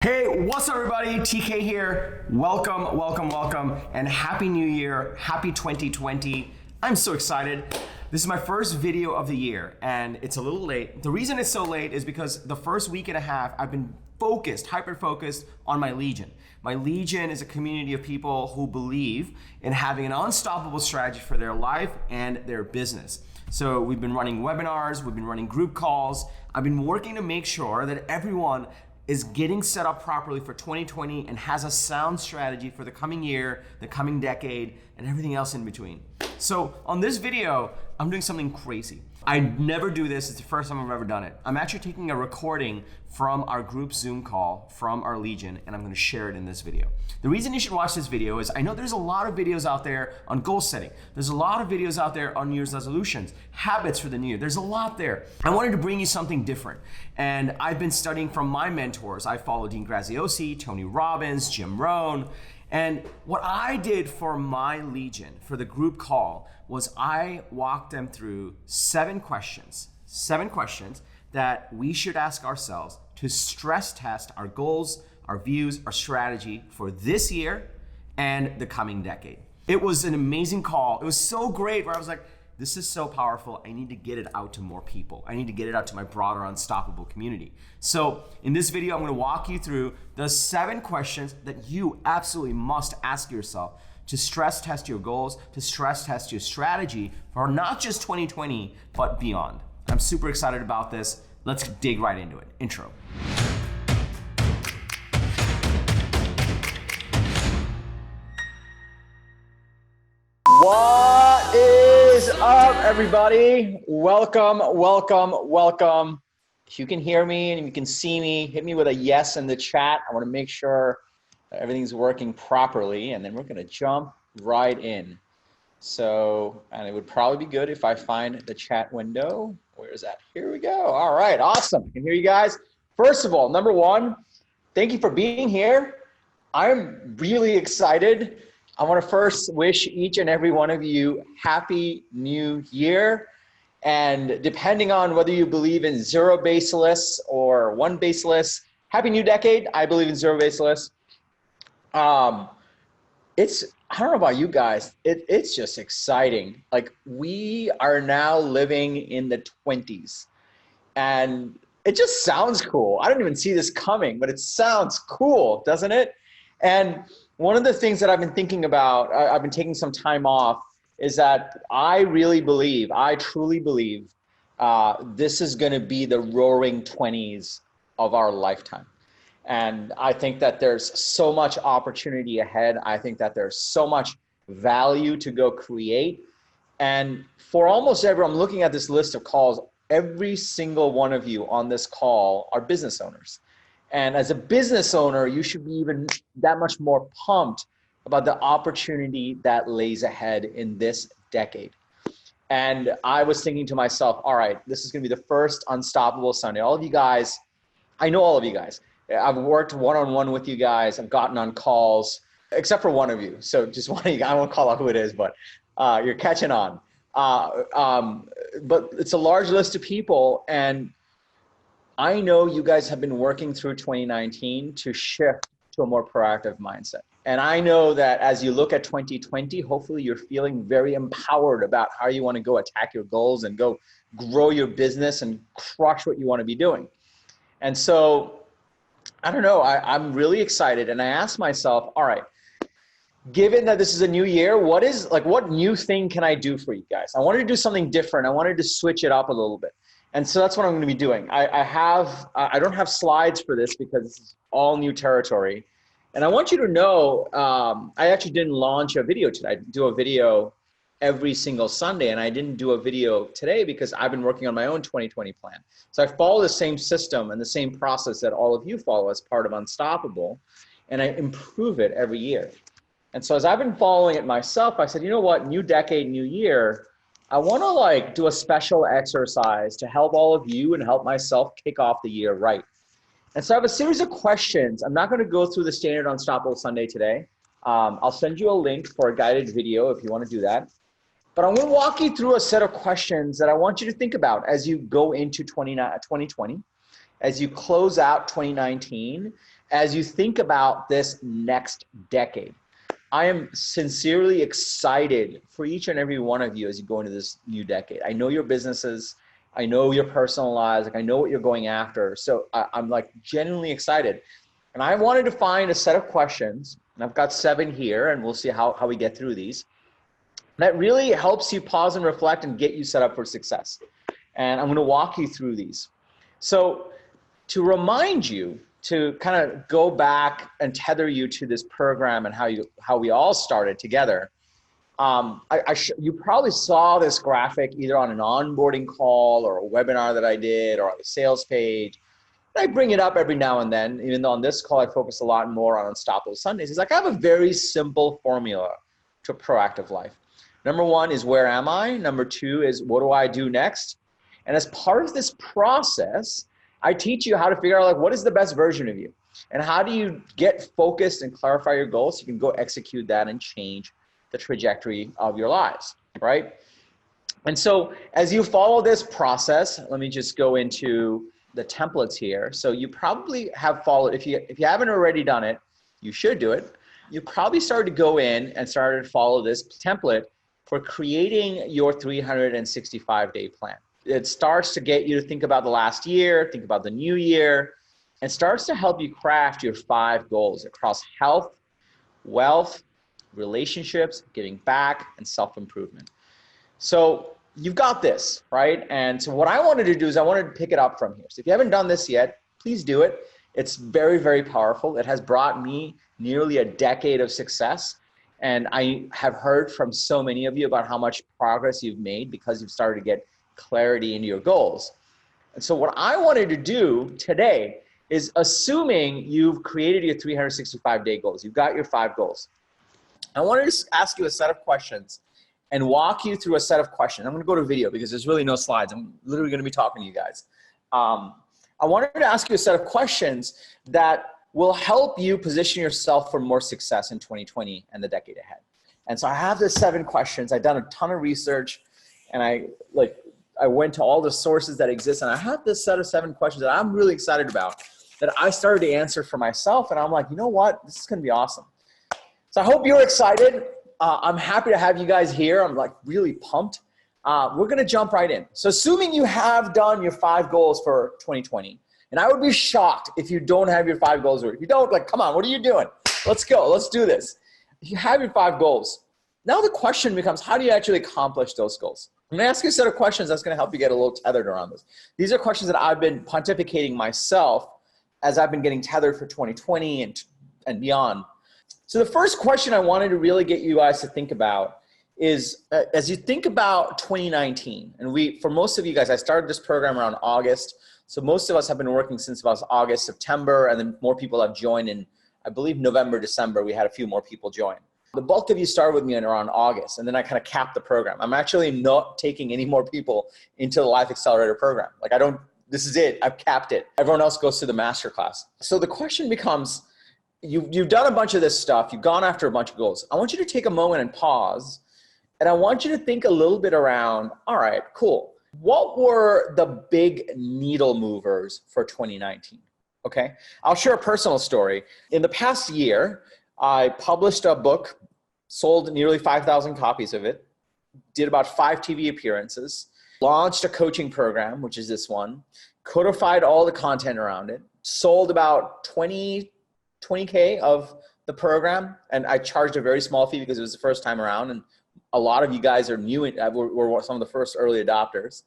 Hey, what's up everybody? TK here. Welcome, and Happy New Year. Happy 2020. I'm so excited. This is my first video of the year and it's a little late. The reason it's so late is because the first week and a half I've been hyper-focused on my Legion. My Legion is a community of people who believe in having an unstoppable strategy for their life and their business. So we've been running webinars, we've been running group calls. I've been working to make sure that everyone is getting set up properly for 2020 and has a sound strategy for the coming year, the coming decade, and everything else in between. So on this video, I'm doing something crazy. I never do this, it's the first time I've ever done it. I'm actually taking a recording from our group Zoom call from our Legion, and I'm gonna share it in this video. The reason you should watch this video is I know there's a lot of videos out there on goal setting. There's a lot of videos out there on New Year's resolutions, habits for the new year. There's a lot there. I wanted to bring you something different. And I've been studying from my mentors. I follow Dean Graziosi, Tony Robbins, Jim Rohn. And what I did for my Legion, for the group call, was I walked them through seven questions that we should ask ourselves to stress test our goals, our views, our strategy for this year and the coming decade. It was an amazing call. It was so great where I was like, this is so powerful. I need to get it out to more people. I need to get it out to my broader unstoppable community. So in this video, I'm gonna walk you through the 7 questions that you absolutely must ask yourself to stress test your goals, to stress test your strategy for not just 2020, but beyond. I'm super excited about this. Let's dig right into it. Intro. What is up, everybody? Welcome. If you can hear me and you can see me, hit me with a yes in the chat. I want to make sure that everything's working properly, and then we're going to jump right in. So, and it would probably be good if I find the chat window. Where is that? Here we go. All right, awesome. I can hear you guys. First of all, number one, thank you for being here. I'm really excited. I want to first wish each and every one of you Happy New Year. And depending on whether you believe in zero-based lists or one-based lists, Happy New Decade. I believe in zero-based lists. I don't know about you guys, it's just exciting. Like, we are now living in the 20s and it just sounds cool. I don't even see this coming, but it sounds cool, doesn't it? And one of the things that I've been thinking about, I've been taking some time off, is that I truly believe this is gonna be the roaring 20s of our lifetime. And I think that there's so much opportunity ahead. I think that there's so much value to go create. And for almost I'm looking at this list of calls, every single one of you on this call are business owners. And as a business owner, you should be even that much more pumped about the opportunity that lays ahead in this decade. And I was thinking to myself, all right, this is gonna be the first Unstoppable Sunday. All of you guys, I know all of you guys. I've worked one-on-one with you guys. I've gotten on calls, except for one of you. So just one of you, I won't call out who it is, but you're catching on. But it's a large list of people. And I know you guys have been working through 2019 to shift to a more proactive mindset. And I know that as you look at 2020, hopefully you're feeling very empowered about how you want to go attack your goals and go grow your business and crush what you want to be doing. And so, I don't know, I'm really excited. And I asked myself, all right, given that this is a new year, what new thing can I do for you guys? I wanted to do something different. I wanted to switch it up a little bit. And so that's what I'm going to be doing. I don't have slides for this because this is all new territory. And I want you to know, I actually didn't launch a video today. I do a video every single Sunday, and I didn't do a video today because I've been working on my own 2020 plan. So I follow the same system and the same process that all of you follow as part of Unstoppable, and I improve it every year. And so as I've been following it myself, I said, you know what, new decade, new year, I want to do a special exercise to help all of you and help myself kick off the year right. And so I have a series of questions. I'm not going to go through the standard Unstoppable Sunday today. I'll send you a link for a guided video if you want to do that. But I'm going to walk you through a set of questions that I want you to think about as you go into 2020, as you close out 2019, as you think about this next decade, I am sincerely excited for each and every one of you as you go into this new decade. I know your businesses, I know your personal lives, like I know what you're going after. So I'm like genuinely excited. And I wanted to find a set of questions, and I've got 7 here, and we'll see how we get through these. That really helps you pause and reflect and get you set up for success. And I'm going to walk you through these. So to remind you, to kind of go back and tether you to this program and how we all started together, you probably saw this graphic either on an onboarding call or a webinar that I did or on the sales page. I bring it up every now and then, even though on this call I focus a lot more on Unstoppable Sundays. It's like I have a very simple formula to a proactive life. Number 1 is where am I? Number 2 is what do I do next? And as part of this process, I teach you how to figure out like what is the best version of you and how do you get focused and clarify your goals so you can go execute that and change the trajectory of your lives, right? And so as you follow this process, let me just go into the templates here. So you probably have followed, if you haven't already done it, you should do it. You probably started to go in and started to follow this template for creating your 365-day plan. It starts to get you to think about the last year, think about the new year, and starts to help you craft your 5 goals across health, wealth, relationships, giving back, and self-improvement. So you've got this, right? And so what I wanted to do is I wanted to pick it up from here. So if you haven't done this yet, please do it. It's very, very powerful. It has brought me nearly a decade of success. And I have heard from so many of you about how much progress you've made because you've started to get clarity into your goals. And so what I wanted to do today is, assuming you've created your 365-day goals, you've got your 5 goals, I wanted to ask you a set of questions and walk you through a set of questions. I'm going to go to video because there's really no slides. I'm literally going to be talking to you guys. I wanted to ask you a set of questions that will help you position yourself for more success in 2020 and the decade ahead. And so I have the 7 questions. I've done a ton of research, and I went to all the sources that exist, and I have this set of 7 questions that I'm really excited about that I started to answer for myself, and I'm like, you know what? This is going to be awesome. So I hope you're excited. I'm happy to have you guys here. I'm like really pumped. We're going to jump right in. So assuming you have done your 5 goals for 2020, and I would be shocked if you don't have your 5 goals. Or if you don't, like, come on, what are you doing? Let's go. Let's do this. If you have your 5 goals, now the question becomes, how do you actually accomplish those goals? I'm going to ask you a set of questions that's going to help you get a little tethered around this. These are questions that I've been pontificating myself as I've been getting tethered for 2020 and beyond. So the first question I wanted to really get you guys to think about is, as you think about 2019, and for most of you guys, I started this program around August. So most of us have been working since about August, September, and then more people have joined in, I believe, November, December. We had a few more people join. The bulk of you started with me around August, and then I kind of capped the program. I'm actually not taking any more people into the Life Accelerator program. Like this is it, I've capped it. Everyone else goes to the masterclass. So the question becomes, you've done a bunch of this stuff, you've gone after a bunch of goals. I want you to take a moment and pause, and I want you to think a little bit around, all right, cool. What were the big needle movers for 2019? Okay, I'll share a personal story. In the past year, I published a book, sold nearly 5,000 copies of it, did about 5 TV appearances, launched a coaching program, which is this one, codified all the content around it, sold about 20K of the program, and I charged a very small fee because it was the first time around, and a lot of you guys are new, were some of the first early adopters.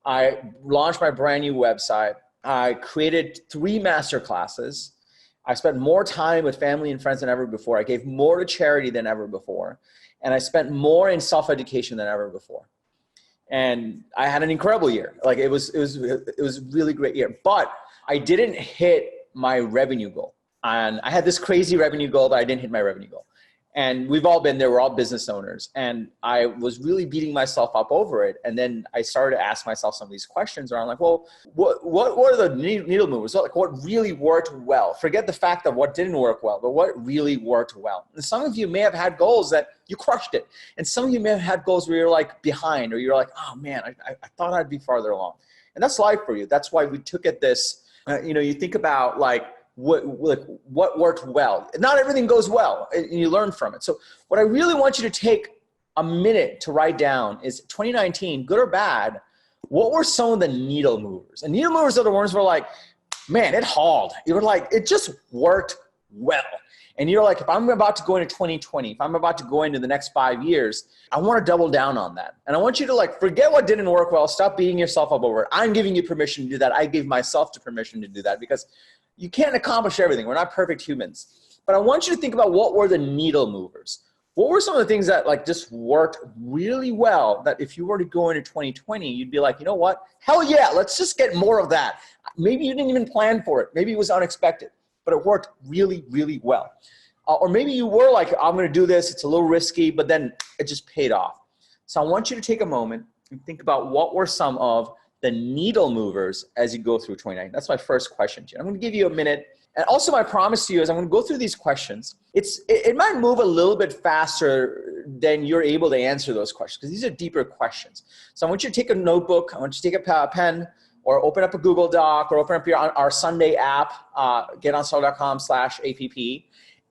I launched my brand new website. I created 3 masterclasses. I spent more time with family and friends than ever before. I gave more to charity than ever before. And I spent more in self-education than ever before. And I had an incredible year. Like it was a really great year, but I didn't hit my revenue goal. And I had this crazy revenue goal, but I didn't hit my revenue goal. And we've all been there. We're all business owners. And I was really beating myself up over it. And then I started to ask myself some of these questions around like, well, what are the needle movers? Like what really worked well? Forget the fact of what didn't work well, but what really worked well. And some of you may have had goals that you crushed it. And some of you may have had goals where you're like behind, or you're like, oh man, I thought I'd be farther along. And that's life for you. That's why we took it this, you think about like, what worked well. Not everything goes well, and you learn from it. So what I really want you to take a minute to write down is 2019, good or bad, what were some of the needle movers? And needle movers are the ones where like, man, it hauled. You were like, it just worked well. And you're like, if I'm about to go into 2020, if I'm about to go into the next 5 years, I want to double down on that. And I want you to like, forget what didn't work well. Stop beating yourself up over it. I'm giving you permission to do that. I gave myself permission to do that because you can't accomplish everything. We're not perfect humans. But I want you to think about what were the needle movers. What were some of the things that like just worked really well that if you were to go into 2020, you'd be like, you know what? Hell yeah, let's just get more of that. Maybe you didn't even plan for it. Maybe it was unexpected, but it worked really, really well. Or maybe you were like, I'm going to do this. It's a little risky, but then it just paid off. So I want you to take a moment and think about what were some of the needle movers as you go through 2019. That's my first question to you. I'm going to give you a minute. And also my promise to you is I'm going to go through these questions. It might move a little bit faster than you're able to answer those questions because these are deeper questions. So I want you to take a notebook. I want you to take a pen or open up a Google Doc or open up our Sunday app, getonstarted.com/app.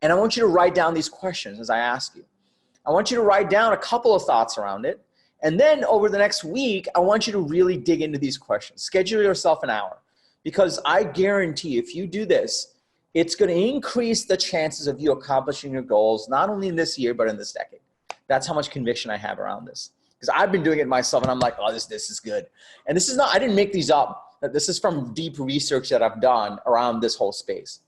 And I want you to write down these questions as I ask you. I want you to write down a couple of thoughts around it. And then over the next week, I want you to really dig into these questions. Schedule yourself an hour. Because I guarantee if you do this, it's going to increase the chances of you accomplishing your goals, not only in this year, but in this decade. That's how much conviction I have around this. Because I've been doing it myself and I'm like, oh, this is good. And this is not, I didn't make these up. This is from deep research that I've done around this whole space.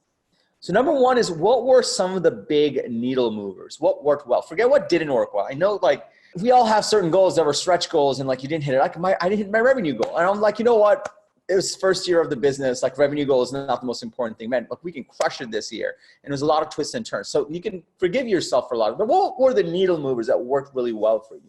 So number one is what were some of the big needle movers? What worked well? Forget what didn't work well. I know like we all have certain goals that were stretch goals and like you didn't hit it. Like I didn't hit my revenue goal. And I'm like, you know what? It was first year of the business, like revenue goal is not the most important thing. Man, look, we can crush it this year. And there's a lot of twists and turns. So you can forgive yourself for a lot of it. But what were the needle movers that worked really well for you?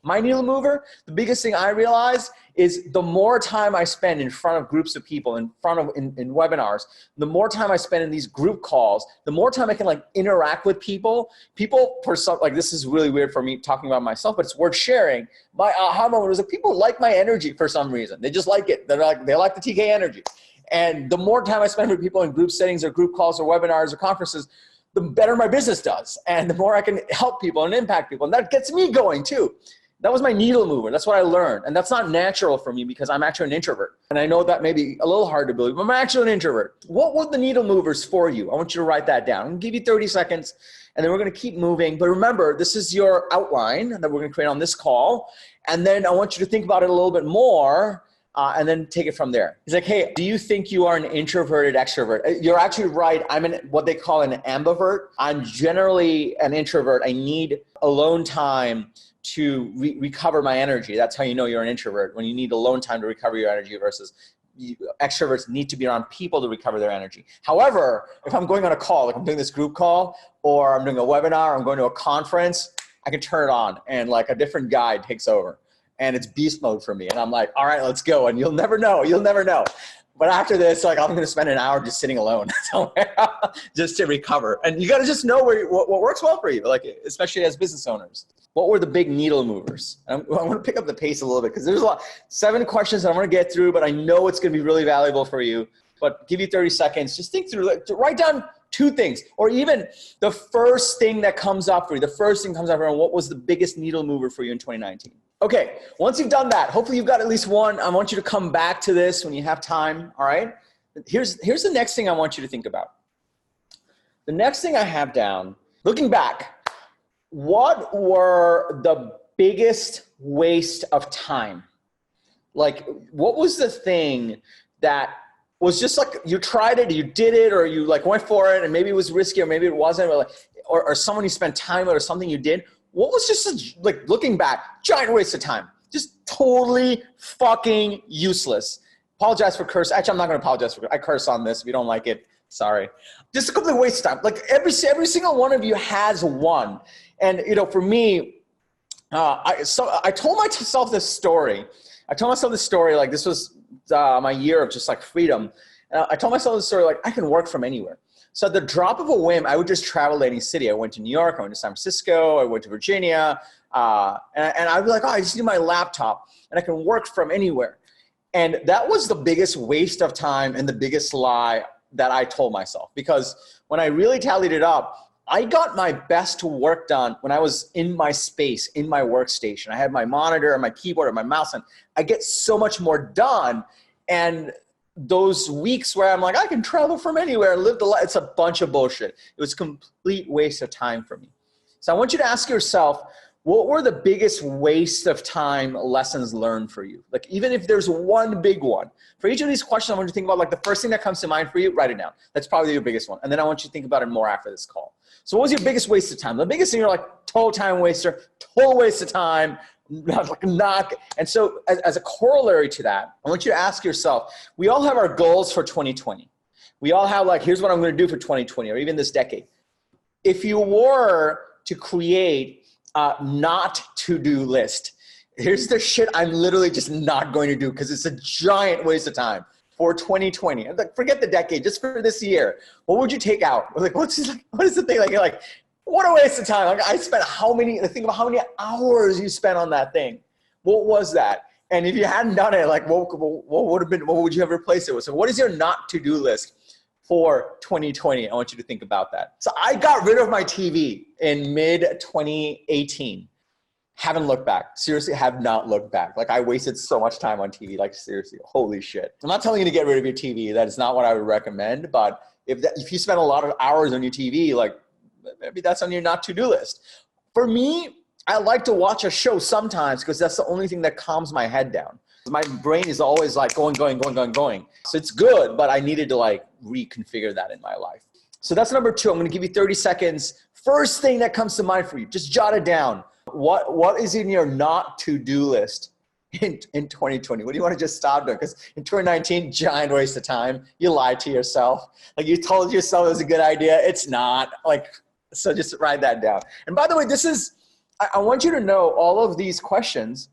My needle mover, the biggest thing I realized is the more time I spend in front of groups of people, in webinars, the more time I spend in these group calls, the more time I can like interact with people. People, like this is really weird for me talking about myself, but it's worth sharing. My aha moment was that people like my energy for some reason. They just like it. They like the TK energy. And the more time I spend with people in group settings or group calls or webinars or conferences, the better my business does. And the more I can help people and impact people. And that gets me going too. That was my needle mover. That's what I learned. And that's not natural for me because I'm actually an introvert. And I know that may be a little hard to believe, but I'm actually an introvert. What were the needle movers for you? I want you to write that down. I'm going to give you 30 seconds and then we're going to keep moving. But remember, this is your outline that we're going to create on this call. And then I want you to think about it a little bit more and then take it from there. He's like, hey, do you think you are an introverted extrovert? You're actually right. I'm what they call an ambivert. I'm generally an introvert. I need alone time to recover my energy. That's how you know you're an introvert, when you need alone time to recover your energy versus extroverts need to be around people to recover their energy. However, if I'm going on a call, like I'm doing this group call or I'm doing a webinar, I'm going to a conference, I can turn it on and like a different guy takes over and it's beast mode for me. And I'm like, all right, let's go. And you'll never know. You'll never know. But after this, like I'm going to spend an hour just sitting alone somewhere just to recover. And you got to just know what works well for you, like especially as business owners. What were the big needle movers? I want to pick up the pace a little bit because there's 7 questions that I want to get through, but I know it's going to be really valuable for you. But give you 30 seconds. Just think through, write down 2 things, or even the first thing that comes up for you. The first thing comes up for you. What was the biggest needle mover for you in 2019? Okay, once you've done that, hopefully you've got at least one. I want you to come back to this when you have time, all right? Here's the next thing I want you to think about. The next thing I have down, looking back, what were the biggest waste of time? Like, what was the thing that was just like you tried it, you did it, or you like went for it, and maybe it was risky, or maybe it wasn't, or someone you spent time with, or something you did? What was just like looking back, giant waste of time? Just totally fucking useless. Apologize for curse. Actually, I'm not going to apologize for. I curse on this. If you don't like it, sorry. Just a complete waste of time. Like every single one of you has one. And you know, for me, I told myself this story. Like this was my year of just like freedom. I told myself this story like I can work from anywhere. So at the drop of a whim, I would just travel to any city. I went to New York, I went to San Francisco, I went to Virginia, and I'd be like, oh, I just need my laptop, and I can work from anywhere. And that was the biggest waste of time and the biggest lie that I told myself, because when I really tallied it up, I got my best work done when I was in my space, in my workstation. I had my monitor and my keyboard and my mouse, and I get so much more done. And those weeks where I'm like, I can travel from anywhere, live the life, it's a bunch of bullshit. It was a complete waste of time for me. So I want you to ask yourself, what were the biggest waste of time lessons learned for you? Like, even if there's one big one, for each of these questions, I want you to think about like the first thing that comes to mind for you, write it down. That's probably your biggest one. And then I want you to think about it more after this call. So what was your biggest waste of time? The biggest thing you're like, total time waster, total waste of time, and so as a corollary to that, I want you to ask yourself, we all have our goals for 2020. We all have like, here's what I'm going to do for 2020 or even this decade. If you were to create a not to-do list, here's the shit I'm literally just not going to do because it's a giant waste of time for 2020. Like, forget the decade, just for this year. What would you take out? Like, what is the thing? Like, you're like, what a waste of time. Like, I spent think about how many hours you spent on that thing. What was that? And if you hadn't done it, like, what would you have replaced it with? So what is your not to-do list for 2020? I want you to think about that. So I got rid of my TV in mid 2018. Haven't looked back. Seriously, have not looked back. Like, I wasted so much time on TV. Like, seriously, holy shit. I'm not telling you to get rid of your TV. That is not what I would recommend. But if you spend a lot of hours on your TV, like, maybe that's on your not to-do list. For me, I like to watch a show sometimes because that's the only thing that calms my head down. My brain is always like going. So it's good, but I needed to like reconfigure that in my life. So that's number 2. I'm going to give you 30 seconds. First thing that comes to mind for you, just jot it down. What is in your not to-do list in 2020? What do you want to just stop doing? Because in 2019, giant waste of time. You lied to yourself. Like, you told yourself it was a good idea. It's not. Like, so just write that down. And by the way, I want you to know all of these questions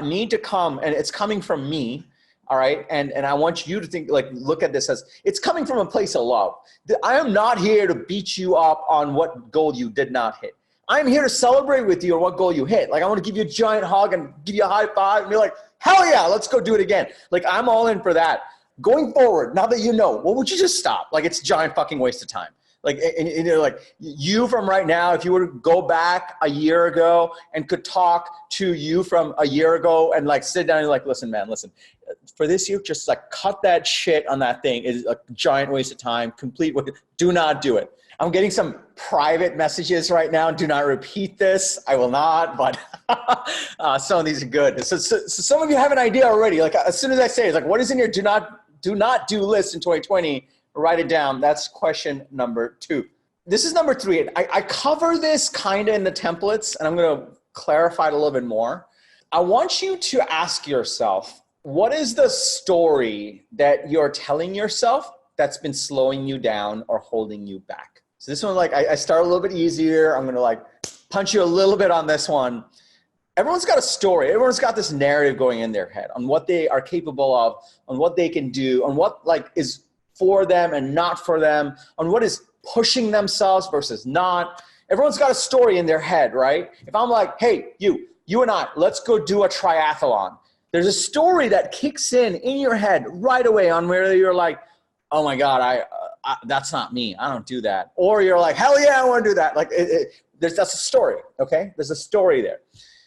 need to come, and it's coming from me, all right? And I want you to think, like, look at this as it's coming from a place of love. I am not here to beat you up on what goal you did not hit. I'm here to celebrate with you on what goal you hit. Like, I want to give you a giant hug and give you a high five and be like, hell yeah, let's go do it again. Like, I'm all in for that. Going forward, now that you know, what would you just stop? Like, it's a giant fucking waste of time. Like, and you're like, you from right now, if you were to go back a year ago and could talk to you from a year ago and like sit down and like, listen, man, listen, for this year, just like cut that shit on that thing. It's a giant waste of time, do not do it. I'm getting some private messages right now. Do not repeat this. I will not, but some of these are good. So some of you have an idea already. Like, as soon as I say it, it's like, what is in your do not do list in 2020? Write it down. That's question number 2. This is number 3. I cover this kind of in the templates, and I'm going to clarify it a little bit more. I want you to ask yourself, what is the story that you're telling yourself that's been slowing you down or holding you back? So this one, like, I start a little bit easier. I'm going to like punch you a little bit on this one. Everyone's got a story. Everyone's got this narrative going in their head on what they are capable of, on what they can do, on what like is for them and not for them, on what is pushing themselves versus not. Everyone's got a story in their head, right? If I'm like, hey, you and I, let's go do a triathlon. There's a story that kicks in your head right away on where you're like, oh my God, that's not me. I don't do that. Or you're like, hell yeah, I want to do that. Like, that's a story, okay? There's a story there.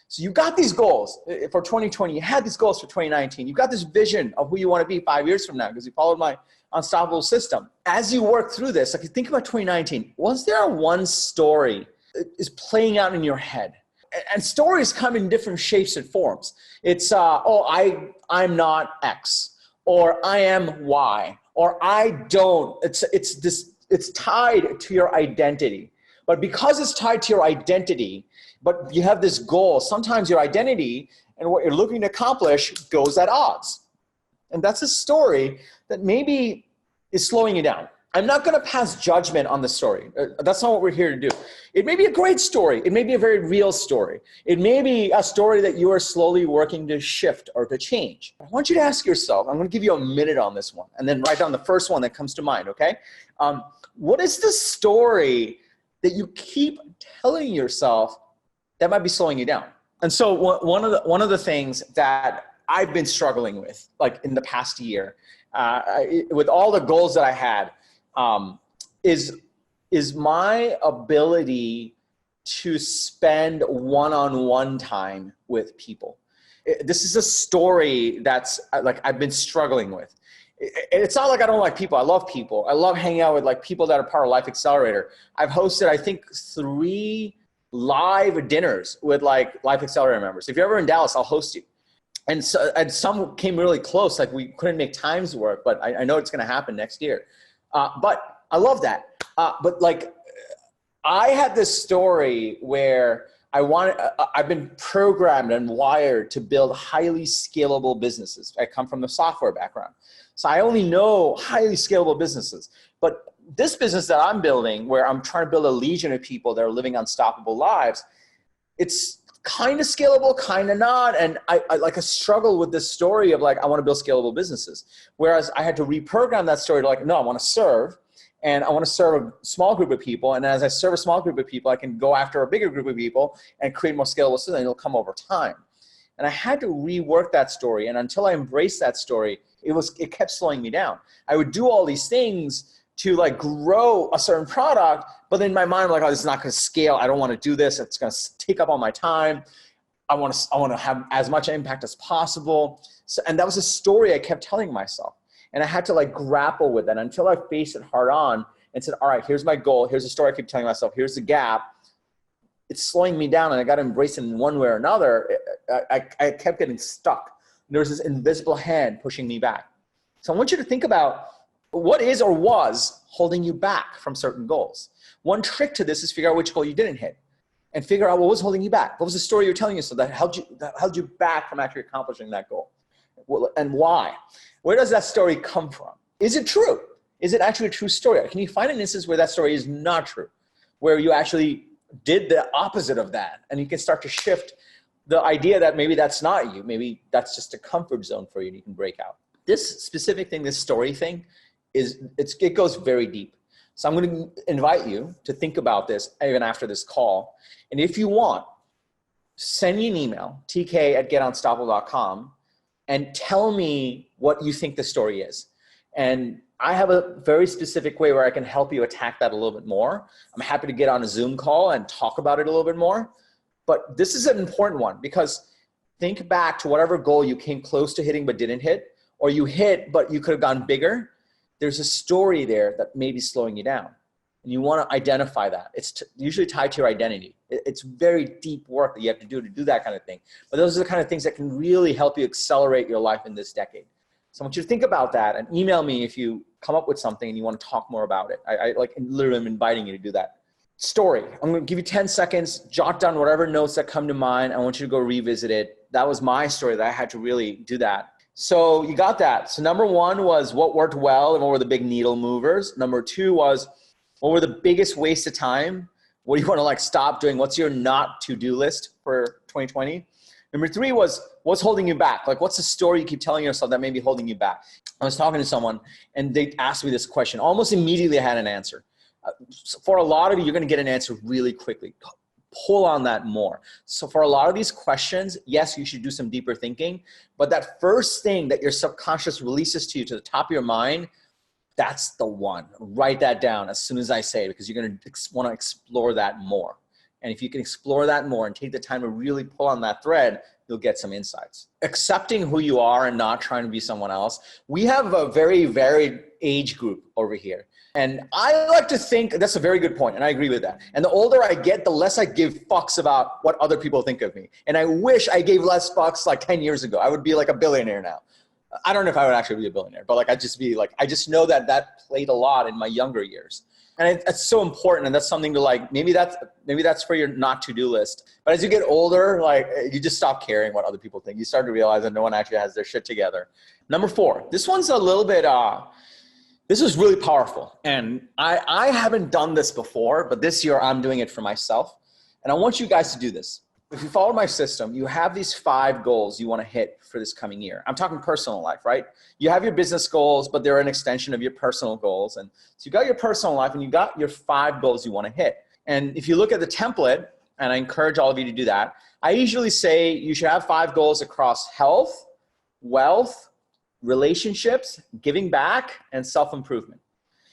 So you got these goals for 2020. You had these goals for 2019. You got this vision of who you want to be 5 years from now because you followed my unstoppable system. As you work through this, like, you think about 2019, was there one story that is playing out in your head? And stories come in different shapes and forms. It's, I'm not X, or I am Y, or I don't. It's tied to your identity. But because it's tied to your identity, but you have this goal, sometimes your identity and what you're looking to accomplish goes at odds. And that's a story that maybe is slowing you down. I'm not going to pass judgment on the story. That's not what we're here to do. It may be a great story. It may be a very real story. It may be a story that you are slowly working to shift or to change. I want you to ask yourself, I'm going to give you a minute on this one, and then write down the first one that comes to mind, okay? What is the story that you keep telling yourself that might be slowing you down? And so one of the things that I've been struggling with, like, in the past year, with all the goals that I had, is my ability to spend one-on-one time with people. This is a story that's like I've been struggling with. It's not like I don't like people. I love people. I love hanging out with like people that are part of Life Accelerator. I've hosted, I think, 3 live dinners with like Life Accelerator members. If you're ever in Dallas, I'll host you. And some came really close. Like we couldn't make times work, but I know it's going to happen next year. But I love that. But like I had this story where I've been programmed and wired to build highly scalable businesses. I come from the software background. So I only know highly scalable businesses. But this business that I'm building, where I'm trying to build a legion of people that are living unstoppable lives, it's kind of scalable, kind of not. And I struggle with this story of like, I want to build scalable businesses. Whereas I had to reprogram that story to like, no, I want to serve. And I want to serve a small group of people. And as I serve a small group of people, I can go after a bigger group of people and create more scalable systems, and it'll come over time. And I had to rework that story. And until I embraced that story, it kept slowing me down. I would do all these things to like grow a certain product, but in my mind, I'm like, oh, this is not going to scale. I don't want to do this. It's going to take up all my time. I want to have as much impact as possible. So, and that was a story I kept telling myself. And I had to like grapple with that until I faced it hard on and said, all right, here's my goal. Here's the story I keep telling myself. Here's the gap. It's slowing me down, and I got to embrace it in one way or another. I kept getting stuck. There was this invisible hand pushing me back. So I want you to think about what is or was holding you back from certain goals. One trick to this is figure out which goal you didn't hit and figure out what was holding you back. What was the story you're telling yourself that held you back from actually accomplishing that goal? And why? Where does that story come from? Is it true? Is it actually a true story? Can you find an instance where that story is not true, where you actually did the opposite of that, and you can start to shift the idea that maybe that's not you, maybe that's just a comfort zone for you and you can break out. This specific thing, this story thing, it goes very deep. So I'm going to invite you to think about this even after this call. And if you want, send me an email, tk@getunstoppable.com, and tell me what you think the story is. And I have a very specific way where I can help you attack that a little bit more. I'm happy to get on a Zoom call and talk about it a little bit more. But this is an important one, because think back to whatever goal you came close to hitting but didn't hit, or you hit but you could have gone bigger. There's a story there that may be slowing you down. And you want to identify that. It's usually tied to your identity. It's very deep work that you have to do that kind of thing. But those are the kind of things that can really help you accelerate your life in this decade. So I want you to think about that and email me if you come up with something and you want to talk more about it. I like literally am inviting you to do that. Story. I'm going to give you 10 seconds, jot down whatever notes that come to mind. I want you to go revisit it. That was my story that I had to really do that. So you got that. So number 1 was what worked well and what were the big needle movers. Number 2 was what were the biggest waste of time? What do you want to like stop doing? What's your not to-do list for 2020? Number 3 was what's holding you back? Like what's the story you keep telling yourself that may be holding you back? I was talking to someone and they asked me this question. Almost immediately I had an answer. For a lot of you, you're going to get an answer really quickly. Pull on that more. So for a lot of these questions, yes, you should do some deeper thinking, but that first thing that your subconscious releases to you to the top of your mind, that's the one. Write that down as soon as I say it, because you're going to want to explore that more. And if you can explore that more and take the time to really pull on that thread, you'll get some insights. Accepting who you are and not trying to be someone else. We have a very varied age group over here. And I like to think that's a very good point, and I agree with that. And the older I get, the less I give fucks about what other people think of me. And I wish I gave less fucks like 10 years ago. I would be like a billionaire now. I don't know if I would actually be a billionaire, but like I just know that played a lot in my younger years. And it's so important, and that's something to like, maybe that's for your not to-do list. But as you get older, like you just stop caring what other people think. You start to realize that no one actually has their shit together. Number 4, this one's a little bit, this is really powerful. And I haven't done this before, but this year I'm doing it for myself. And I want you guys to do this. If you follow my system, you have these 5 goals you want to hit for this coming year. I'm talking personal life, right? You have your business goals, but they're an extension of your personal goals. And so you got your personal life and you got your 5 goals you want to hit. And if you look at the template, and I encourage all of you to do that, I usually say you should have 5 goals across health, wealth, relationships, giving back, and self-improvement.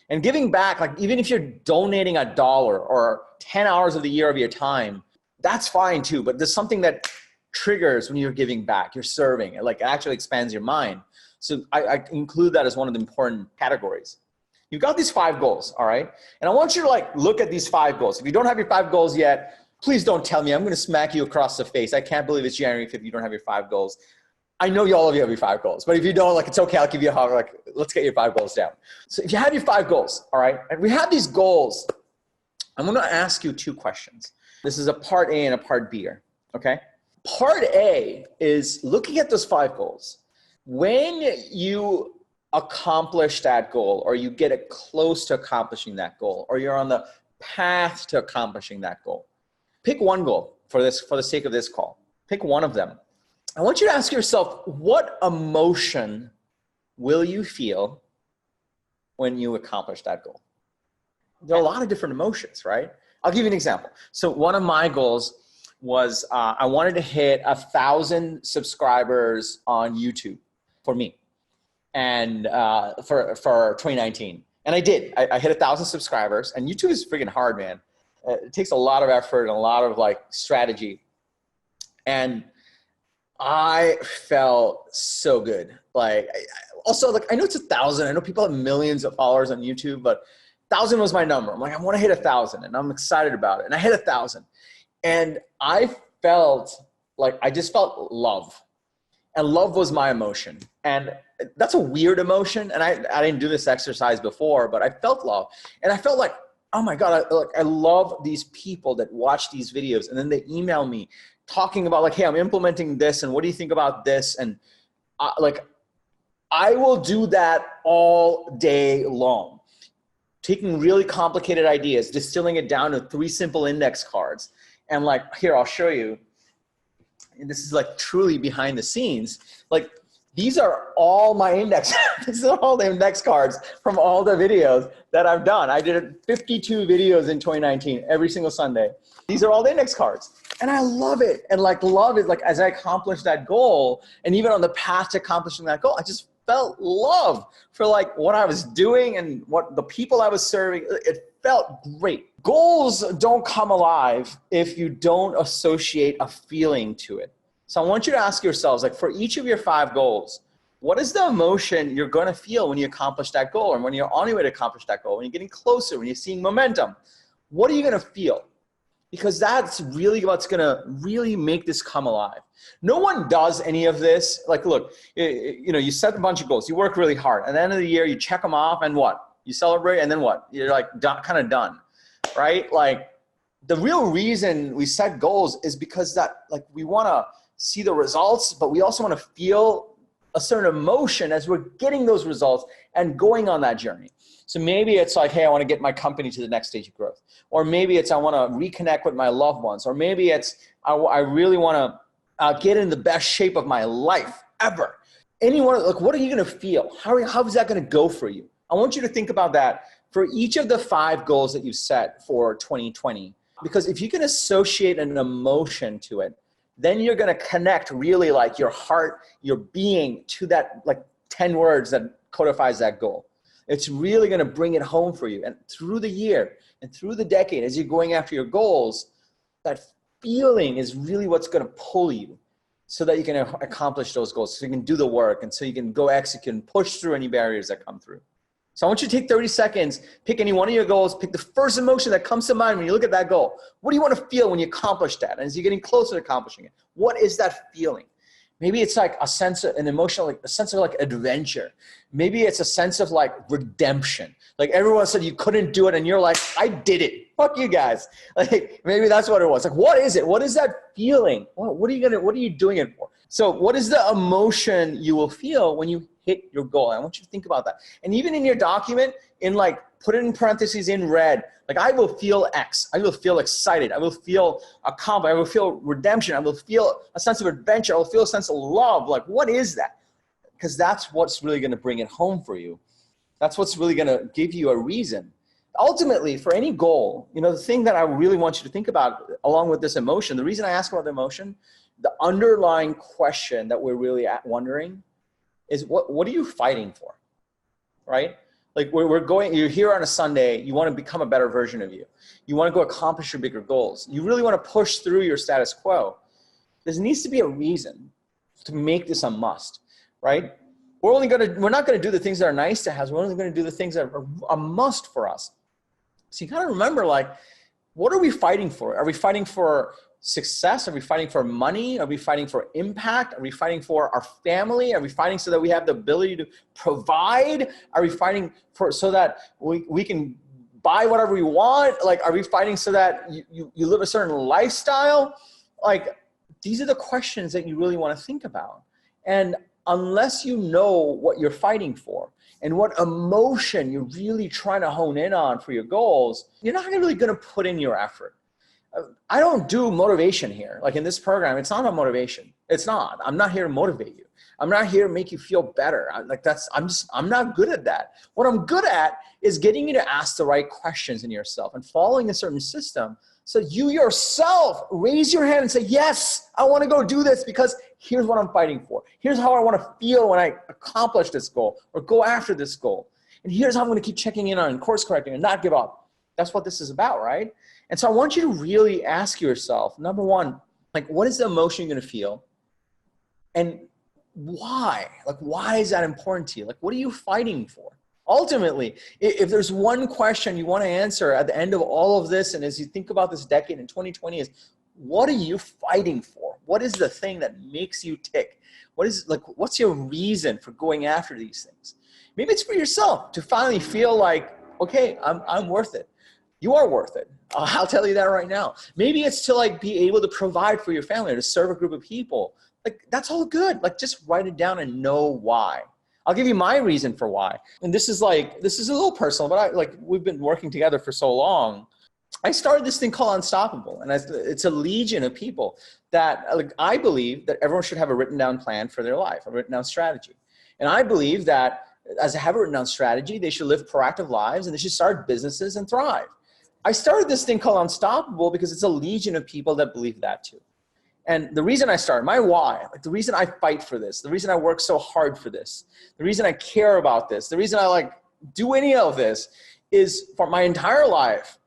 And giving back, like even if you're donating $1 or 10 hours of the year of your time, that's fine too. But there's something that triggers when you're giving back, you're serving, it like actually expands your mind. So I include that as one of the important categories. You've got these 5 goals, all right? And I want you to like look at these 5 goals. If you don't have your 5 goals yet, please don't tell me. I'm going to smack you across the face. I can't believe it's January 5th. You don't have your 5 goals. I know all of you have your 5 goals, but if you don't, like, it's okay. I'll give you a hug. Like, let's get your 5 goals down. So if you have your 5 goals, all right, and we have these goals, I'm going to ask you 2 questions. This is a part A and a part B here, okay? Part A is looking at those 5 goals. When you accomplish that goal, or you get it close to accomplishing that goal, or you're on the path to accomplishing that goal, pick one goal for the sake of this call. Pick one of them. I want you to ask yourself, what emotion will you feel when you accomplish that goal? There are a lot of different emotions, right? I'll give you an example. So one of my goals was I wanted to hit 1,000 subscribers on YouTube for me, and for 2019. And I did. I hit 1,000 subscribers, and YouTube is freaking hard, man. It takes a lot of effort and a lot of like strategy. And I felt so good. Like, also, like, I know it's 1,000. I know people have millions of followers on YouTube, but 1,000 was my number. I'm like, I want to hit 1,000, and I'm excited about it. And I hit 1,000, and I felt like I just felt love, and love was my emotion. And that's a weird emotion. And I didn't do this exercise before, but I felt love, and I felt like, oh my God, I love these people that watch these videos, and then they email me talking about like, hey, I'm implementing this, and what do you think about this? And I will do that all day long, taking really complicated ideas, distilling it down to 3 simple index cards. And like, here, I'll show you. And this is like truly behind the scenes. Like, these are all my index. These are all the index cards from all the videos that I've done. I did 52 videos in 2019, every single Sunday. These are all the index cards. And I love it. And like, love it. Like, as I accomplished that goal, and even on the path to accomplishing that goal, I just felt love for like what I was doing and what the people I was serving. It felt great. Goals don't come alive if you don't associate a feeling to it. So I want you to ask yourselves, like, for each of your 5 goals, what is the emotion you're going to feel when you accomplish that goal, and when you're on your way to accomplish that goal, when you're getting closer, when you're seeing momentum? What are you going to feel? Because that's really what's going to really make this come alive. No one does any of this. Like, look, you set a bunch of goals. You work really hard. At the end of the year, you check them off, and what? You celebrate, and then what? You're like kind of done, right? Like, the real reason we set goals is because that, like, we want to see the results, but we also want to feel a certain emotion as we're getting those results and going on that journey. So maybe it's like, hey, I want to get my company to the next stage of growth. Or maybe it's I want to reconnect with my loved ones. Or maybe it's I really want to get in the best shape of my life ever. Anyone, like, what are you going to feel? How is that going to go for you? I want you to think about that for each of the 5 goals that you set for 2020. Because if you can associate an emotion to it, then you're going to connect really like your heart, your being to that like 10 words that codifies that goal. It's really going to bring it home for you. And through the year and through the decade, as you're going after your goals, that feeling is really what's going to pull you so that you can accomplish those goals, so you can do the work, and so you can go execute and push through any barriers that come through. So I want you to take 30 seconds, pick any one of your goals, pick the first emotion that comes to mind when you look at that goal. What do you want to feel when you accomplish that? And as you're getting closer to accomplishing it, what is that feeling? Maybe it's like a sense of an emotional, like a sense of like adventure. Maybe it's a sense of like redemption. Like, everyone said you couldn't do it, and you're like, I did it. Fuck you guys. Like, maybe that's what it was. Like, what is it? What is that feeling? What are you doing it for? So what is the emotion you will feel when you hit your goal? I want you to think about that. And even in your document, put it in parentheses in red. Like, I will feel X. I will feel excited. I will feel accomplished. I will feel redemption. I will feel a sense of adventure. I will feel a sense of love. Like, what is that? Because that's what's really going to bring it home for you. That's what's really going to give you a reason. Ultimately, for any goal, the thing that I really want you to think about along with this emotion, the reason I ask about the emotion, the underlying question that we're really wondering is what are you fighting for, right? Like you're here on a Sunday, you want to become a better version of you. You want to go accomplish your bigger goals. You really want to push through your status quo. There needs to be a reason to make this a must, right? We're not going to do the things that are nice to have. We're only going to do the things that are a must for us. So you got to remember, like, what are we fighting for? Are we fighting for success? Are we fighting for money? Are we fighting for impact? Are we fighting for our family? Are we fighting so that we have the ability to provide? Are we fighting for so that we can buy whatever we want? Like, are we fighting so that you live a certain lifestyle? Like, these are the questions that you really want to think about. And unless you know what you're fighting for and what emotion you're really trying to hone in on for your goals, you're not really going to put in your effort. I don't do motivation here. Like in this program, it's not about motivation. It's not. I'm not here to motivate you. I'm not here to make you feel better. I'm not good at that. What I'm good at is getting you to ask the right questions in yourself and following a certain system. So you yourself raise your hand and say, yes, I want to go do this because here's what I'm fighting for. Here's how I want to feel when I accomplish this goal or go after this goal. And here's how I'm going to keep checking in on and course correcting and not give up. That's what this is about, right? And so I want you to really ask yourself, number one, like, what is the emotion you're going to feel? And why? Like, why is that important to you? Like, what are you fighting for? Ultimately, if there's one question you want to answer at the end of all of this, and as you think about this decade in 2020 is, what are you fighting for? What is the thing that makes you tick? What's your reason for going after these things? Maybe it's for yourself to finally feel like, okay, I'm worth it. You are worth it. I'll tell you that right now. Maybe it's to like be able to provide for your family or to serve a group of people. Like, that's all good. Like, just write it down and know why. I'll give you my reason for why. And this is a little personal, but we've been working together for so long. I started this thing called Unstoppable, and it's a legion of people that, like, I believe that everyone should have a written down plan for their life, a written down strategy. And I believe that as they have a written down strategy, they should live proactive lives and they should start businesses and thrive. I started this thing called Unstoppable because it's a legion of people that believe that too. And the reason I started, my why, like the reason I fight for this, the reason I work so hard for this, the reason I care about this, the reason I like do any of this is for my entire life,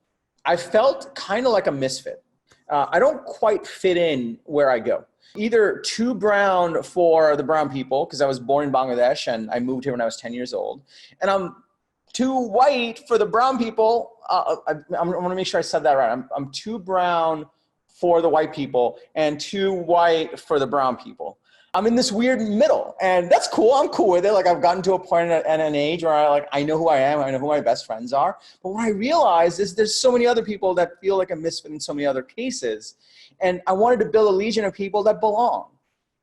I felt kind of like a misfit. I don't quite fit in where I go. Either too brown for the brown people, because I was born in Bangladesh and I moved here when I was 10 years old. And I'm too white for the brown people. I want to make sure I said that right. I'm too brown for the white people and too white for the brown people. I'm in this weird middle, and that's cool. I'm cool with it. Like, I've gotten to a point at an age where I know who I am. I know who my best friends are. But what I realized is there's so many other people that feel like a misfit in so many other cases. And I wanted to build a legion of people that belong.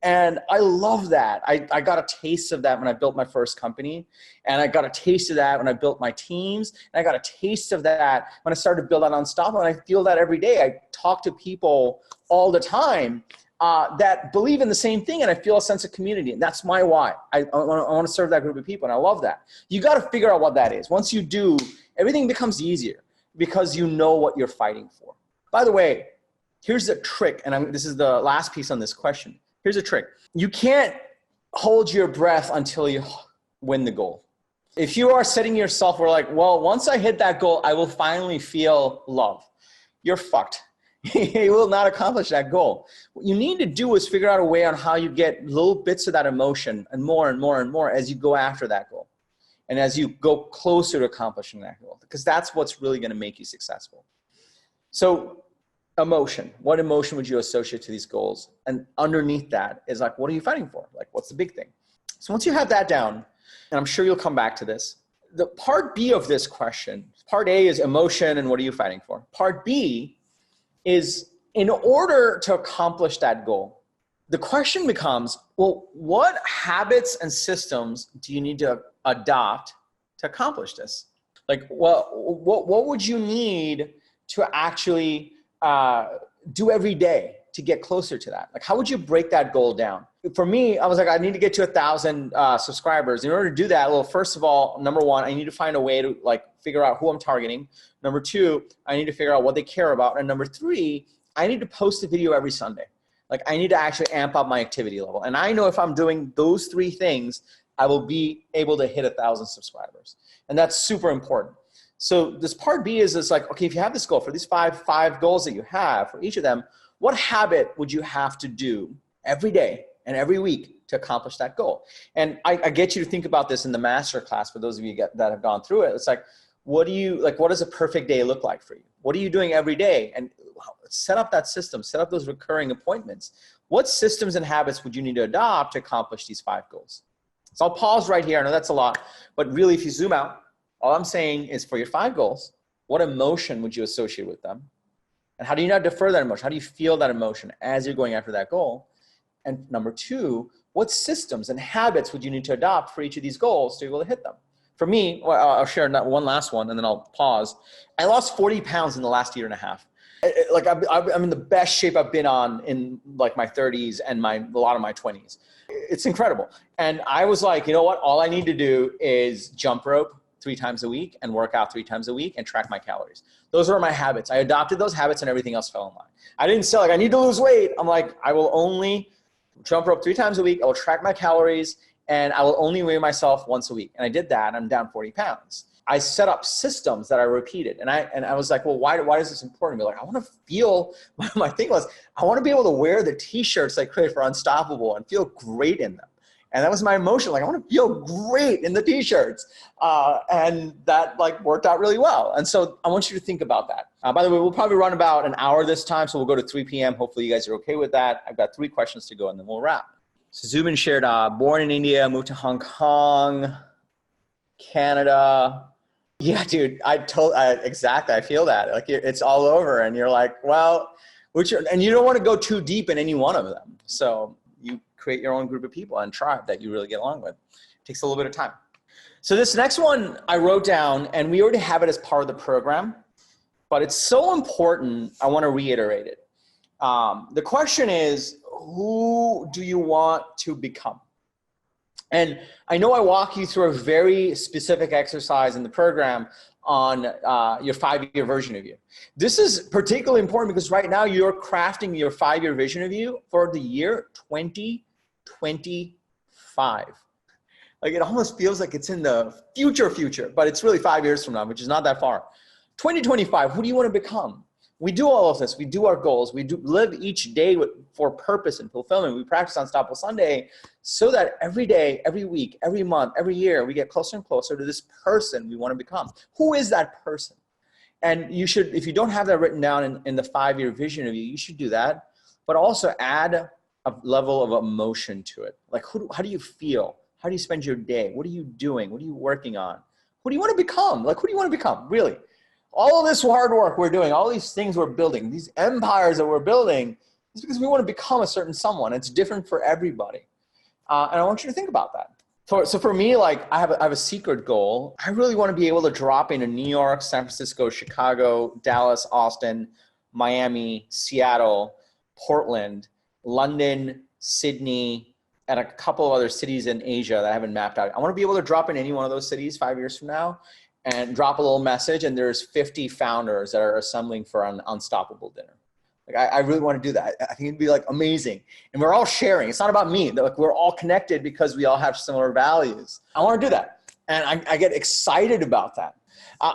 And I love that. I got a taste of that when I built my first company. And I got a taste of that when I built my teams. And I got a taste of that when I started to build out Unstoppable. And I feel that every day. I talk to people all the time that believe in the same thing, and I feel a sense of community. And that's my why. I want to serve that group of people, and I love that. You got to figure out what that is. Once you do, everything becomes easier because you know what you're fighting for. By the way, here's the trick, and this is the last piece on this question. Here's a trick. You can't hold your breath until you win the goal. If you are setting yourself, we're like, well, once I hit that goal, I will finally feel love. You're fucked. You will not accomplish that goal. What you need to do is figure out a way on how you get little bits of that emotion and more and more and more as you go after that goal. And as you go closer to accomplishing that goal, because that's what's really going to make you successful. So emotion, what emotion would you associate to these goals? And underneath that is like, what are you fighting for? Like, what's the big thing? So once you have that down, and I'm sure you'll come back to this, the part B of this question, part A is emotion and what are you fighting for? Part B is, in order to accomplish that goal, the question becomes, well, what habits and systems do you need to adopt to accomplish this? Like, what would you need to actually do every day to get closer to that? Like, how would you break that goal down? For me, I was like, I need to get to 1,000 subscribers. In order to do that, well, first of all, number one, I need to find a way to like figure out who I'm targeting. Number two, I need to figure out what they care about. And number three, I need to post a video every Sunday. Like, I need to actually amp up my activity level. And I know if I'm doing those three things, I will be able to hit 1,000 subscribers. And that's super important. So this part B is like, okay, if you have this goal for these five goals that you have for each of them, what habit would you have to do every day and every week to accomplish that goal? And I get you to think about this in the masterclass for those of you that have gone through it. It's like, what does a perfect day look like for you? What are you doing every day? And set up that system, set up those recurring appointments. What systems and habits would you need to adopt to accomplish these 5 goals? So I'll pause right here. I know that's a lot, but really if you zoom out, all I'm saying is for your 5 goals, what emotion would you associate with them? And how do you not defer that emotion? How do you feel that emotion as you're going after that goal? And number 2, what systems and habits would you need to adopt for each of these goals to be able to hit them? For me, I'll share one last one and then I'll pause. I lost 40 pounds in the last year and a half. Like I'm in the best shape I've been on in like my 30s and a lot of my 20s. It's incredible. And I was like, you know what? All I need to do is jump rope 3 times a week and work out 3 times a week and track my calories. Those are my habits. I adopted those habits and everything else fell in line. I didn't say like, I need to lose weight. I'm like, I will only jump rope 3 times a week. I will track my calories and I will only weigh myself once a week. And I did that and I'm down 40 pounds. I set up systems that I repeated. And I was like, well, why is this important to me? Like, I want to feel, my thing was, I want to be able to wear the t-shirts I created for Unstoppable and feel great in them. And that was my emotion. Like, I want to feel great in the t-shirts. And that like worked out really well. And so I want you to think about that. By the way, we'll probably run about an hour this time. So we'll go to 3 p.m. Hopefully you guys are okay with that. I've got 3 questions to go and then we'll wrap. So Zubin shared, born in India, moved to Hong Kong, Canada. Yeah, dude, exactly. I feel that like it's all over and you're like, well, and you don't want to go too deep in any one of them. So you create your own group of people and tribe that you really get along with. It takes a little bit of time. So this next one I wrote down and we already have it as part of the program, but it's so important. I want to reiterate it. The question is, who do you want to become? And I know I walk you through a very specific exercise in the program on your 5-year version of you. This is particularly important because right now you're crafting your 5-year vision of you for the year 2025. Like it almost feels like it's in the future, but it's really 5 years from now, which is not that far. 2025, who do you want to become? We do all of this. We do our goals. We do live each day for purpose and fulfillment. We practice Unstoppable Sunday so that every day, every week, every month, every year, we get closer and closer to this person we want to become. Who is that person? And you should, if you don't have that written down in the 5-year vision of you, you should do that. But also add a level of emotion to it. Like, how do you feel? How do you spend your day? What are you doing? What are you working on? Who do you want to become? Like, who do you want to become? Really? All of this hard work we're doing, all these things we're building, these empires that we're building, is because we want to become a certain someone. It's different for everybody. And I want you to think about that. So for me, like I have a secret goal. I really want to be able to drop into New York, San Francisco, Chicago, Dallas, Austin, Miami, Seattle, Portland, London, Sydney, and a couple of other cities in Asia that I haven't mapped out. I want to be able to drop in any one of those cities 5 years from now and drop a little message, and there's 50 founders that are assembling for an Unstoppable dinner. Like I really want to do that. I think it'd be like amazing. And we're all sharing. It's not about me. Like we're all connected because we all have similar values. I want to do that. And I get excited about that.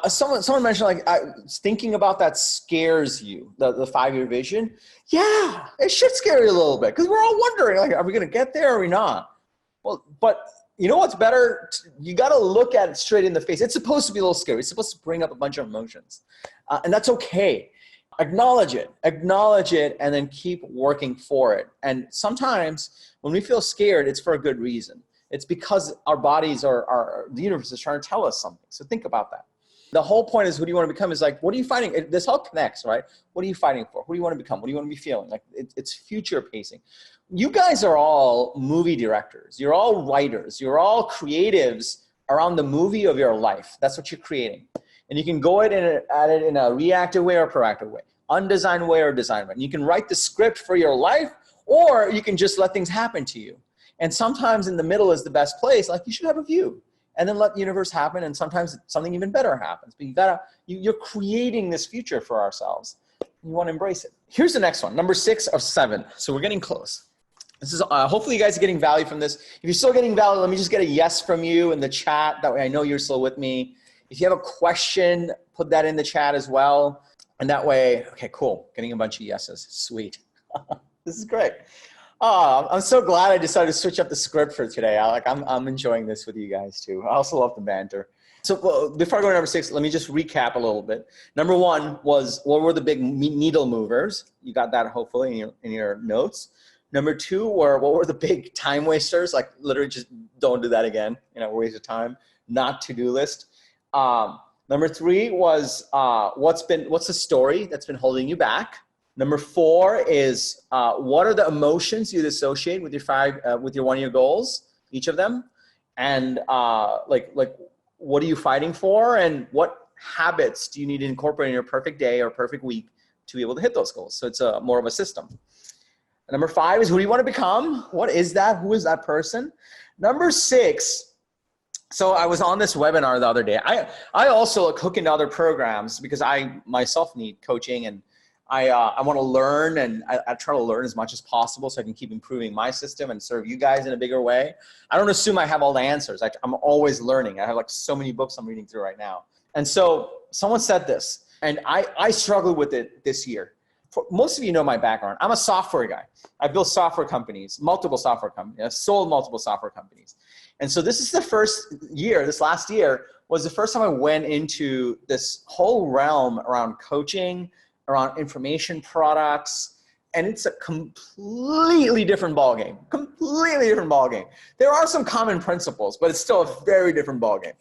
Someone mentioned like thinking about that scares you, the 5-year vision. Yeah, it should scare you a little bit because we're all wondering like, are we going to get there or are we not? Well, but you know what's better? You got to look at it straight in the face. It's supposed to be a little scary. It's supposed to bring up a bunch of emotions. And that's okay. Acknowledge it, and then keep working for it. And sometimes when we feel scared, it's for a good reason. It's because our bodies the universe is trying to tell us something. So think about that. The whole point is who do you want to become is like, what are you fighting? This all connects, right? What are you fighting for? Who do you want to become? What do you want to be feeling? Like it's future pacing. You guys are all movie directors. You're all writers. You're all creatives around the movie of your life. That's what you're creating. And you can go at it in a reactive way or proactive way, undesigned way or designed way. And you can write the script for your life, or you can just let things happen to you. And sometimes in the middle is the best place. Like you should have a view and then let the universe happen. And sometimes something even better happens. But you're creating this future for ourselves. You want to embrace it. Here's the next one, number 6 of 7. So we're getting close. This is hopefully you guys are getting value from this. If you're still getting value, let me just get a yes from you in the chat. That way I know you're still with me. If you have a question, put that in the chat as well. And that way, okay, cool. Getting a bunch of yeses. Sweet. This is great. Oh, I'm so glad I decided to switch up the script for today. I'm enjoying this with you guys too. I also love the banter. So before I go to number 6, let me just recap a little bit. Number 1 was, what were the big needle movers? You got that hopefully in your notes. Number 2 were, what were the big time wasters? Like literally just don't do that again. Waste of time. Not to-do list. Number 3 was what's the story that's been holding you back? Number 4 is what are the emotions you'd associate with your one of your goals, each of them, and like what are you fighting for, and what habits do you need to incorporate in your perfect day or perfect week to be able to hit those goals? So it's more of a system. Number 5 is, who do you want to become? What is that? Who is that person? Number 6. So I was on this webinar the other day. I also hook into other programs because I myself need coaching, and I want to learn, and I try to learn as much as possible so I can keep improving my system and serve you guys in a bigger way. I don't assume I have all the answers. I'm always learning. I have like so many books I'm reading through right now. And so someone said this, and I struggled with it this year. Most of you know my background. I'm a software guy. I built software companies, multiple software companies. I've sold multiple software companies. And so this is the first year, this last year was the first time I went into this whole realm around coaching, around information products, and it's a completely different ballgame, completely different ballgame. There are some common principles, but it's still a very different ballgame.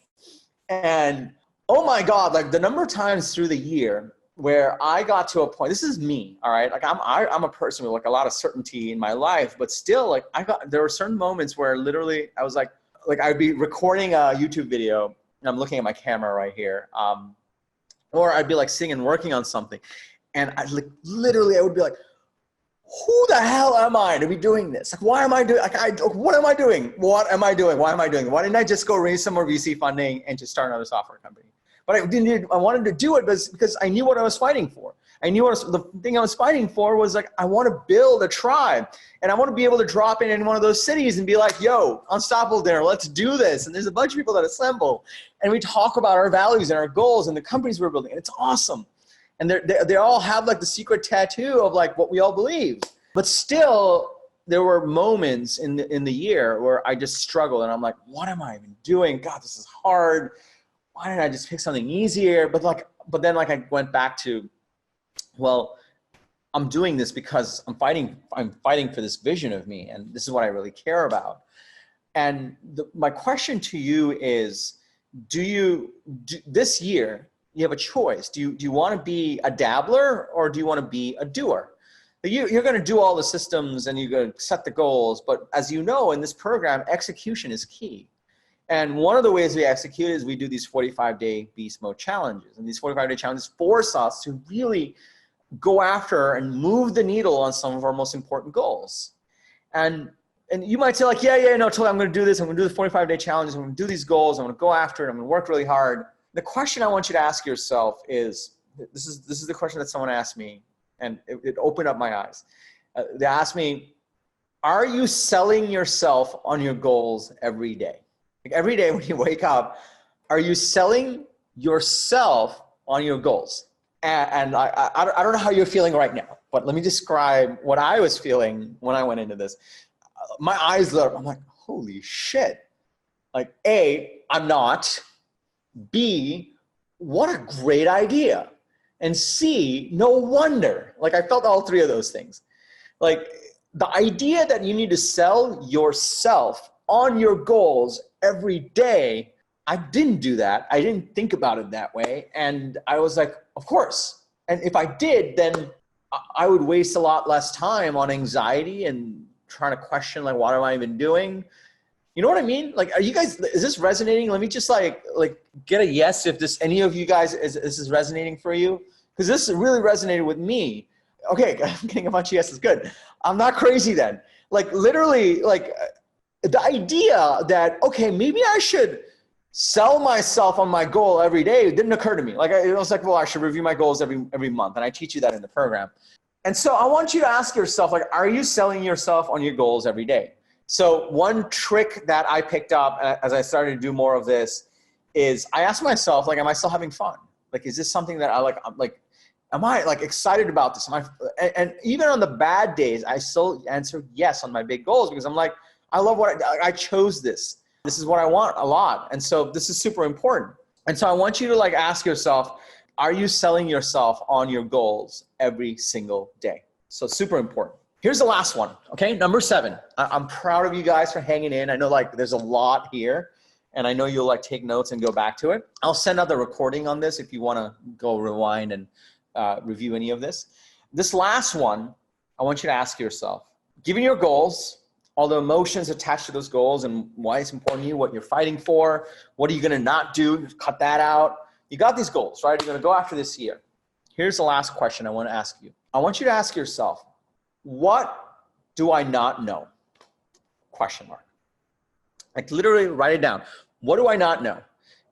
And oh my God, like the number of times through the year where I got to a point, this is me, all right? Like I'm a person with like a lot of certainty in my life, but still like there were certain moments where literally I was like I'd be recording a YouTube video and I'm looking at my camera right here. Or I'd be like sitting and working on something. And I would be like, who the hell am I to be doing this? Like, why am I doing, what am I doing? What am I doing? Why am I doing it? Why didn't I just go raise some more VC funding and just start another software company? But I wanted to do it because I knew what I was fighting for. I knew the thing I was fighting for was like, I want to build a tribe, and I want to be able to drop in one of those cities and be like, yo, Unstoppable Dinner, let's do this. And there's a bunch of people that assemble, and we talk about our values and our goals and the companies we're building, and it's awesome. And they all have like the secret tattoo of like what we all believe. But still, there were moments in the year where I just struggled, and I'm like, what am I even doing? God, this is hard. Why didn't I just pick something easier? But then I went back to, well, I'm doing this because I'm fighting for this vision of me, and this is what I really care about. And my question to you is, this year, you have a choice. Do you want to be a dabbler, or do you want to be a doer? You're going to do all the systems and you're going to set the goals, but as you know, in this program, execution is key. And one of the ways we execute is we do these 45-day beast mode challenges. And these 45-day challenges force us to really go after and move the needle on some of our most important goals. And you might say like, yeah, no, totally, I'm going to do this. I'm going to do the 45-day challenges. I'm going to do these goals. I'm going to go after it. I'm going to work really hard. The question I want you to ask yourself is, this is the question that someone asked me, and it opened up my eyes. They asked me, are you selling yourself on your goals every day? Like every day when you wake up, are you selling yourself on your goals? And I don't know how you're feeling right now, but let me describe what I was feeling when I went into this. My eyes lit up. I'm like, holy shit. Like, A, I'm not. B, what a great idea. And C, no wonder. Like I felt all three of those things. Like the idea that you need to sell yourself on your goals every day, I didn't do that. I didn't think about it that way. And I was like, of course. And if I did, then I would waste a lot less time on anxiety and trying to question like, what am I even doing? You know what I mean? Like, are you guys, is this resonating? Let me just like get a yes if any of you guys, is this resonating for you? Because this really resonated with me. Okay, I'm getting a bunch of yeses, good. I'm not crazy then. Like literally, like the idea that, okay, maybe I should sell myself on my goal every day didn't occur to me. Like it was like, well, I should review my goals every month. And I teach you that in the program. And so I want you to ask yourself, like, are you selling yourself on your goals every day? So one trick that I picked up as I started to do more of this is I ask myself, like, am I still having fun? Like, is this something that I like? I'm like, am I like excited about this? And even on the bad days, I still answer yes on my big goals because I'm like, I love what I chose this. This is what I want a lot. And so this is super important. And so I want you to like ask yourself, are you selling yourself on your goals every single day? So super important. Here's the last one, okay? Number 7. I'm proud of you guys for hanging in. I know like there's a lot here and I know you'll like take notes and go back to it. I'll send out the recording on this if you wanna go rewind and review any of this. This last one, I want you to ask yourself, given your goals, all the emotions attached to those goals and why it's important to you, what you're fighting for, what are you gonna not do, cut that out. You got these goals, right? You're gonna go after this year. Here's the last question I wanna ask you. I want you to ask yourself, what do I not know? Question mark. Like literally write it down. What do I not know?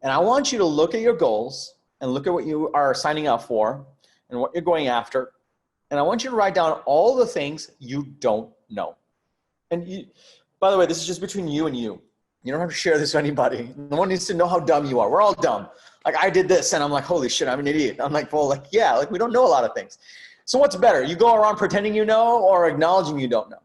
And I want you to look at your goals and look at what you are signing up for and what you're going after. And I want you to write down all the things you don't know. And you, by the way, this is just between you and you. You don't have to share this with anybody. No one needs to know how dumb you are. We're all dumb. Like I did this and I'm like, holy shit, I'm an idiot. I'm like, well, like, yeah, like we don't know a lot of things. So what's better? You go around pretending you know or acknowledging you don't know?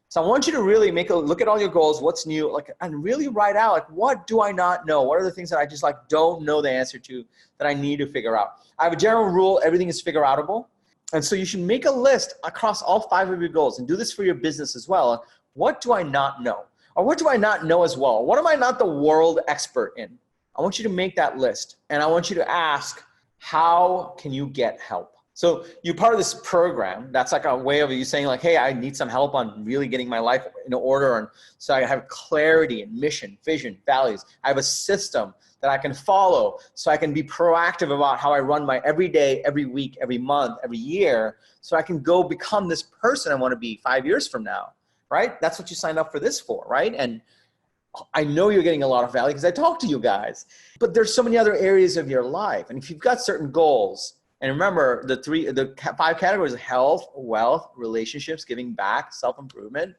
So I want you to really look at all your goals, what's new, like, and really write out, like, what do I not know? What are the things that I just like don't know the answer to that I need to figure out? I have a general rule, everything is figure outable. And so you should make a list across all 5 of your goals and do this for your business as well. What do I not know? Or what do I not know as well? What am I not the world expert in? I want you to make that list. And I want you to ask, how can you get help? So you're part of this program. That's like a way of you saying like, hey, I need some help on really getting my life in order. And so I have clarity and mission, vision, values. I have a system that I can follow so I can be proactive about how I run my every day, every week, every month, every year. So I can go become this person I want to be 5 years from now, right? That's what you signed up for this for, right? And I know you're getting a lot of value because I talk to you guys, but there's so many other areas of your life. And if you've got certain the remember the 5 categories: health, wealth, relationships, giving back, self-improvement,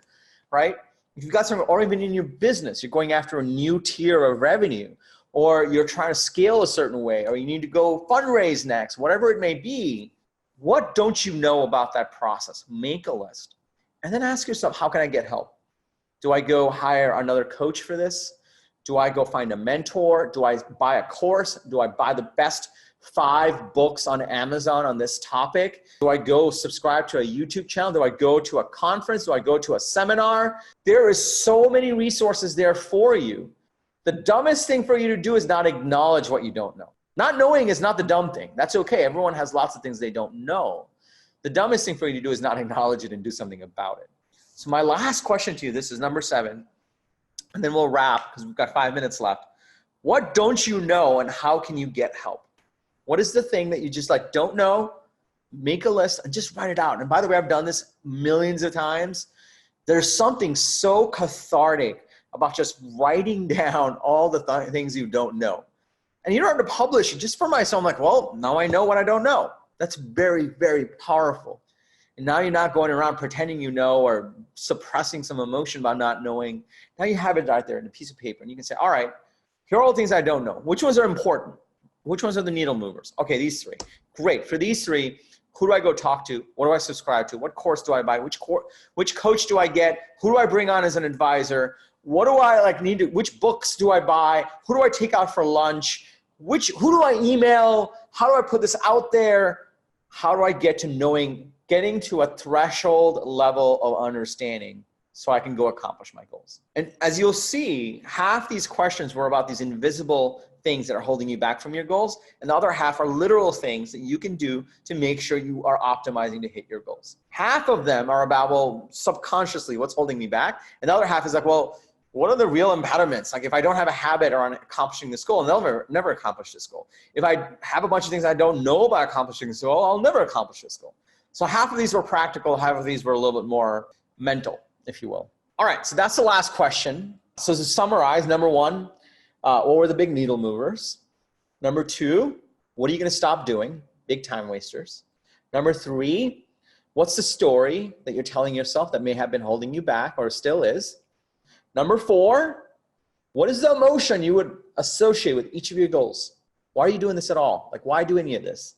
right? If you've got some, or even in your business, you're going after a new tier of revenue, or you're trying to scale a certain way, or you need to go fundraise next, whatever it may be, what don't you know about that process? Make a list. And then ask yourself, how can I get help? Do I go hire another coach for this? Do I go find a mentor? Do I buy a course? Do I buy the best 5 books on Amazon on this topic? Do I go subscribe to a YouTube channel? Do I go to a conference? Do I go to a seminar? There is so many resources there for you. The dumbest thing for you to do is not acknowledge what you don't know. Not knowing is not the dumb thing. That's okay. Everyone has lots of things they don't know. The dumbest thing for you to do is not acknowledge it and do something about it. So my last question to you, this is number 7, and then we'll wrap because we've got 5 minutes left. What don't you know and how can you get help? What is the thing that you just like don't know? Make a list and just write it out. And by the way, I've done this millions of times. There's something so cathartic about just writing down all the things you don't know. And you don't have to publish it. Just for myself, I'm like, well, now I know what I don't know. That's very, very powerful. And now you're not going around pretending you know or suppressing some emotion about not knowing. Now you have it right there in a piece of paper. And you can say, all right, here are all the things I don't know. Which ones are important? Which ones are the needle movers? Okay, these 3. Great. For these 3, who do I go talk to? What do I subscribe to? What course do I buy? Which coach do I get? Who do I bring on as an advisor? What do I like need to, which books do I buy? Who do I take out for lunch? Who do I email? How do I put this out there? How do I get to getting to a threshold level of understanding so I can go accomplish my goals? And as you'll see, half these questions were about these invisible things that are holding you back from your goals, and the other half are literal things that you can do to make sure you are optimizing to hit your goals. Half of them are about, well, subconsciously, what's holding me back? And the other half is like, well, what are the real impediments? Like if I don't have a habit on accomplishing this goal, I'll never accomplish this goal. If I have a bunch of things I don't know about accomplishing this goal, I'll never accomplish this goal. So half of these were practical, half of these were a little bit more mental, if you will. All right, so that's the last question. So to summarize, number 1, what were the big needle movers? Number 2, what are you gonna stop doing? Big time wasters. Number 3, What's the story that you're telling yourself that may have been holding you back or still is? Number 4, what is the emotion you would associate with each of your goals? Why are you doing this at all? Like, why do any of this?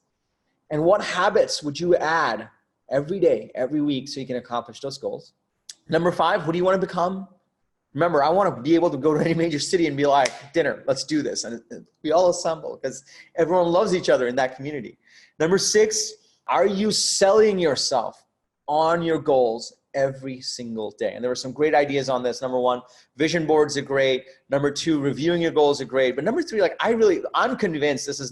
And what habits would you add every day, every week so you can accomplish those goals? Number 5, what do you want to become? Remember, I want to be able to go to any major city and be like, dinner, let's do this. And we all assemble because everyone loves each other in that community. Number 6, are you selling yourself on your goals every single day? And there were some great ideas on this. Number 1, vision boards are great. Number 2, reviewing your goals are great. But number 3, like I'm convinced this does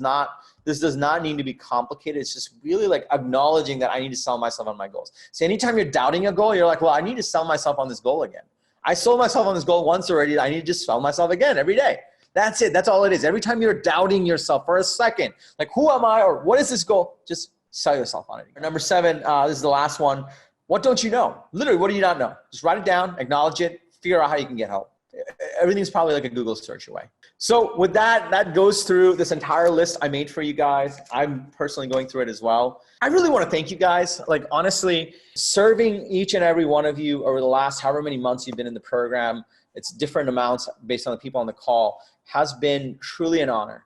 not need to be complicated. It's just really like acknowledging that I need to sell myself on my goals. So anytime you're doubting a goal, you're like, well, I need to sell myself on this goal again. I sold myself on this goal once already. I need to just sell myself again every day. That's it. That's all it is. Every time you're doubting yourself for a second, like who am I or what is this goal? Just sell yourself on it. Number 7, this is the last one. What don't you know? Literally, what do you not know? Just write it down, acknowledge it, figure out how you can get help. Everything's probably like a Google search away. So with that goes through this entire list I made for you guys. I'm personally going through it as well. I really want to thank you guys. Like honestly, serving each and every one of you over the last however many months you've been in the program, it's different amounts based on the people on the call, has been truly an honor.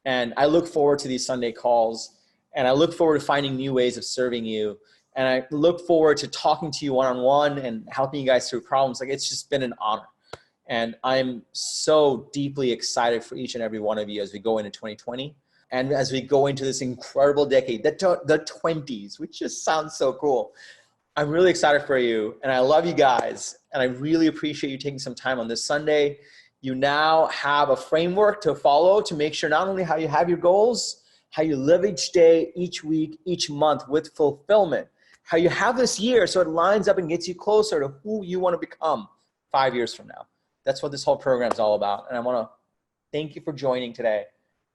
And I look forward to these Sunday calls, and I look forward to finding new ways of serving you. And I look forward to talking to you one-on-one and helping you guys through problems. Like it's just been an honor. And I'm so deeply excited for each and every one of you as we go into 2020 and as we go into this incredible decade, the 20s, which just sounds so cool. I'm really excited for you, and I love you guys, and I really appreciate you taking some time on this Sunday. You now have a framework to follow to make sure not only how you have your goals, how you live each day, each week, each month with fulfillment, how you have this year so it lines up and gets you closer to who you want to become 5 years from now. That's what this whole program is all about. And I want to thank you for joining today.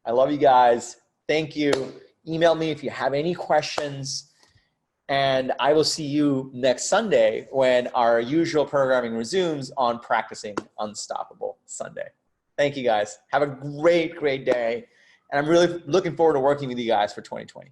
I love you guys. Thank you. Email me if you have any questions. And I will see you next Sunday when our usual programming resumes on Practicing Unstoppable Sunday. Thank you guys. Have a great, great day. And I'm really looking forward to working with you guys for 2020.